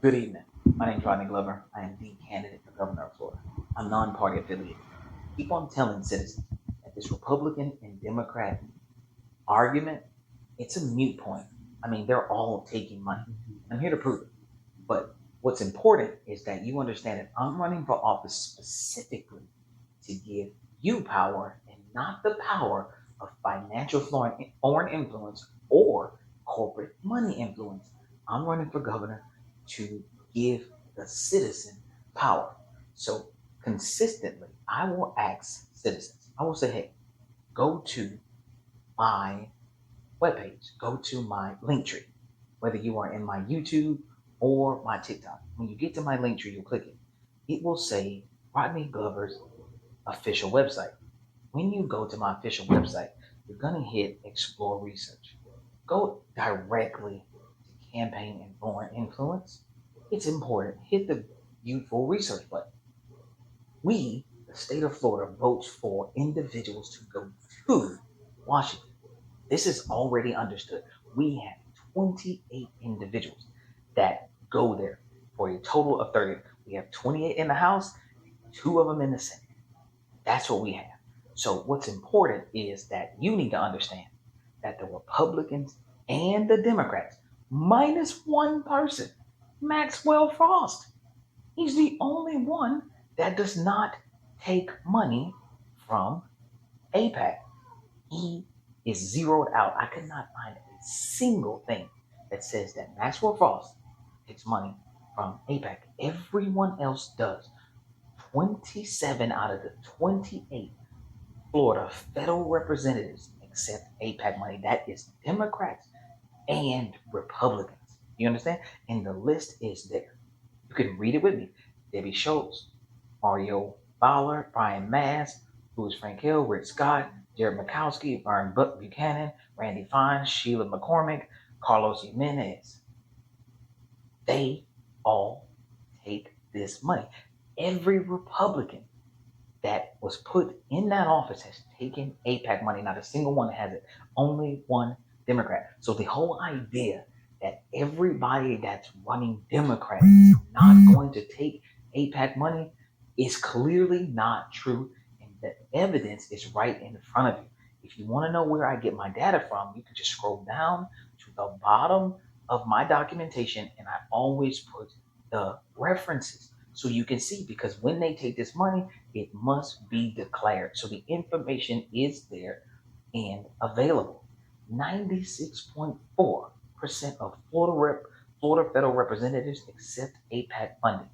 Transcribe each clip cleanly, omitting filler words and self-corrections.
Good evening. My name is Rodney Glover. I am the candidate for governor of Florida. I'm non-party affiliated. Keep on telling citizens that this Republican and Democrat argument, it's a mute point. I mean, they're all taking money. I'm here to prove it. But what's important is that you understand that I'm running for office specifically to give you power and not the power of financial foreign influence or corporate money influence. I'm running for governor to give the citizen power. So consistently, I will ask citizens, I will say, hey, go to my webpage, go to my link tree, whether you are in my YouTube or my TikTok. When you get to my link tree, you'll click it. It will say Rodney Glover's official website. When you go to my official website, you're going to hit Explore Research. Go directly to Campaign and Foreign Influence. It's important. Hit the View Full Research button. We, the state of Florida, votes for individuals to go to Washington. This is already understood. We have 28 individuals that go there for a total of 30. We have 28 in the House, two of them in the Senate. That's what we have. So, what's important is that you need to understand that the Republicans and the Democrats, minus one person, Maxwell Frost, he's the only one that does not take money from APAC. He is zeroed out. I could not find a single thing that says that Maxwell Frost takes money from APAC. Everyone else does. 27 out of the 28 Florida federal representatives accept APAC money. That is Democrats and Republicans. You understand? And the list is there. You can read it with me. Debbie Schultz, Mario Fowler, Brian Mass, Louis Frankel, Rick Scott, Jared Mikowski, Vern Buchanan, Randy Fine, Sheila McCormick, Carlos Jimenez. They all take this money. Every Republican that was put in that office has taken APAC money. Not a single one has it. Only one Democrat. So the whole idea that everybody that's running Democrat is not going to take APAC money is clearly not true. And the evidence is right in front of you. If you want to know where I get my data from, you can just scroll down to the bottom of my documentation, and I always put the references so you can see, because when they take this money, it must be declared. So the information is there and available. 96.4% of Florida federal representatives accept APAC funding,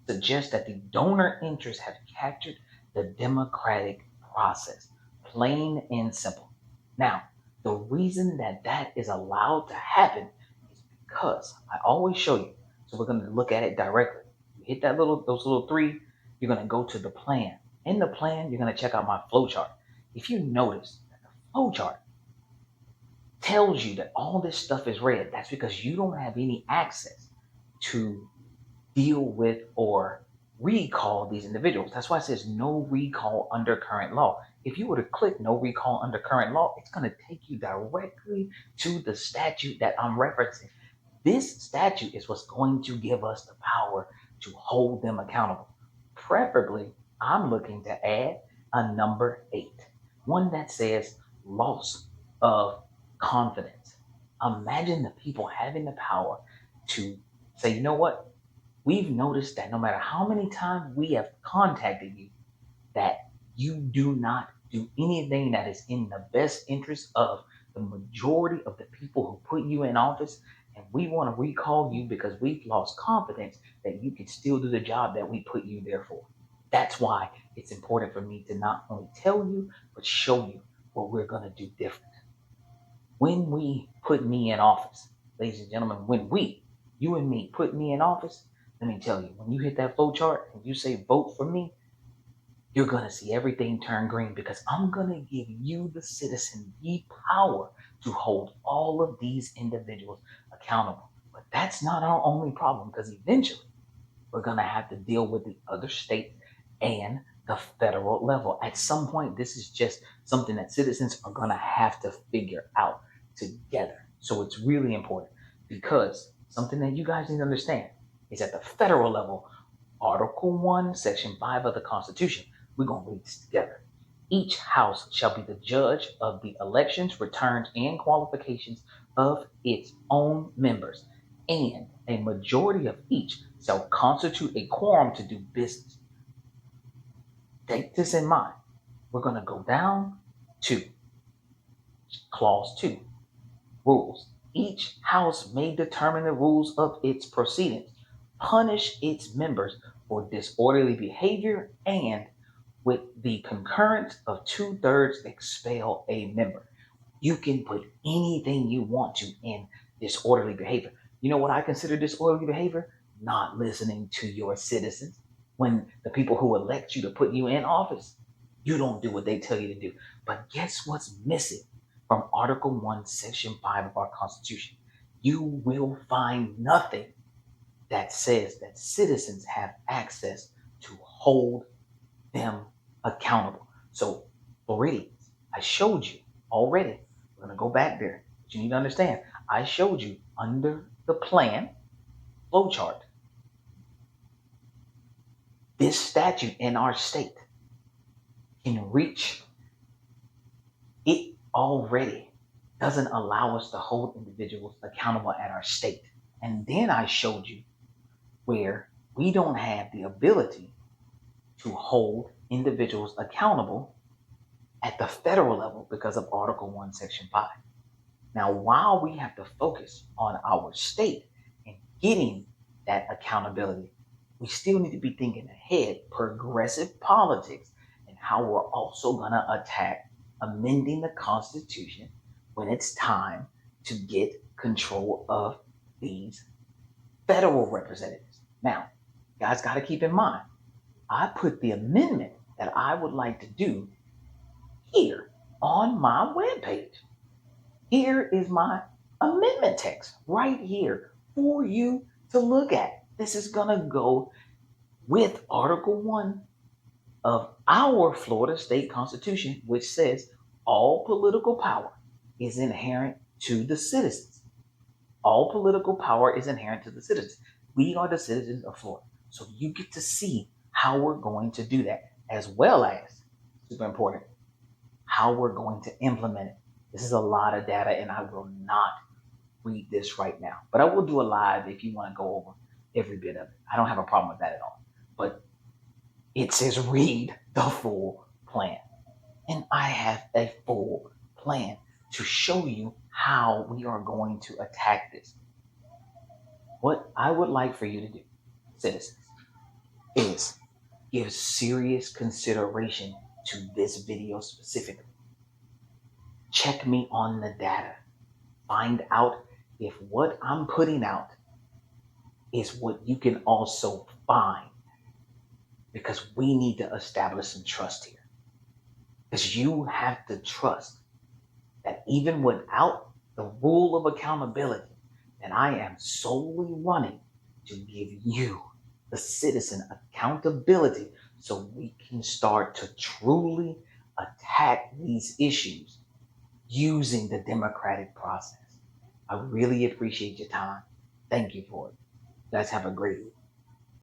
suggests that the donor interests have captured the democratic process. Plain and simple. Now, the reason that that is allowed to happen is because I always show you. So we're going to look at it directly. You hit those little three, you're going to go to the plan. In the plan, you're going to check out my flow chart. If you notice that the flow chart tells you that all this stuff is red, that's because you don't have any access to deal with or recall these individuals. That's why it says no recall under current law. If you were to click no recall under current law, it's going to take you directly to the statute that I'm referencing. This statute is what's going to give us the power to hold them accountable. Preferably, I'm looking to add a number 8, one that says loss of confidence. Imagine the people having the power to say, you know what? We've noticed that no matter how many times we have contacted you, that you do not do anything that is in the best interest of the majority of the people who put you in office. And we want to recall you because we've lost confidence that you can still do the job that we put you there for. That's why it's important for me to not only tell you, but show you what we're going to do different. When we put me in office, ladies and gentlemen, when you and me, put me in office, let me tell you, when you hit that flow chart and you say vote for me, you're going to see everything turn green because I'm going to give you, the citizen, the power to hold all of these individuals accountable. But that's not our only problem, because eventually we're going to have to deal with the other states and the federal level. At some point, this is just something that citizens are going to have to figure out together. So it's really important, because something that you guys need to understand. is at the federal level. Article 1, Section 5 of the Constitution. We're going to read this together. Each house shall be the judge of the elections, returns, and qualifications of its own members, and a majority of each shall constitute a quorum to do business. Take this in mind. We're going to go down to Clause 2, rules. Each house may determine the rules of its proceedings, punish its members for disorderly behavior, and with the concurrence of 2/3 expel a member. You can put anything you want to in disorderly behavior. You know what I consider disorderly behavior? Not listening to your citizens. When the people who elect you to put you in office, you don't do what they tell you to do. But guess what's missing from Article 1, Section 5 of our Constitution? You will find nothing that says that citizens have access to hold them accountable. So, Floridians, I showed you already. We're going to go back there. But you need to understand, I showed you under the plan flow chart, this statute in our state can reach, it already doesn't allow us to hold individuals accountable at our state. And then I showed you where we don't have the ability to hold individuals accountable at the federal level because of Article 1, Section 5. Now, while we have to focus on our state and getting that accountability, we still need to be thinking ahead, progressive politics, and how we're also going to attack amending the Constitution when it's time to get control of these federal representatives. Now, you guys got to keep in mind, I put the amendment that I would like to do here on my webpage. Here is my amendment text right here for you to look at. This is going to go with Article 1 of our Florida State Constitution, which says all political power is inherent to the citizens. All political power is inherent to the citizens. We are the citizens of Florida. So you get to see how we're going to do that, as well as, super important, how we're going to implement it. This is a lot of data, and I will not read this right now, but I will do a live if you want to go over every bit of it. I don't have a problem with that at all. But it says read the full plan. And I have a full plan to show you how we are going to attack this. What I would like for you to do, citizens, is give serious consideration to this video specifically. Check me on the data. Find out if what I'm putting out is what you can also find, because we need to establish some trust here. Because you have to trust that even without the rule of accountability, that I am solely running to give you, the citizen, accountability so we can start to truly attack these issues using the democratic process. I really appreciate your time. Thank you for it. You guys have a great week.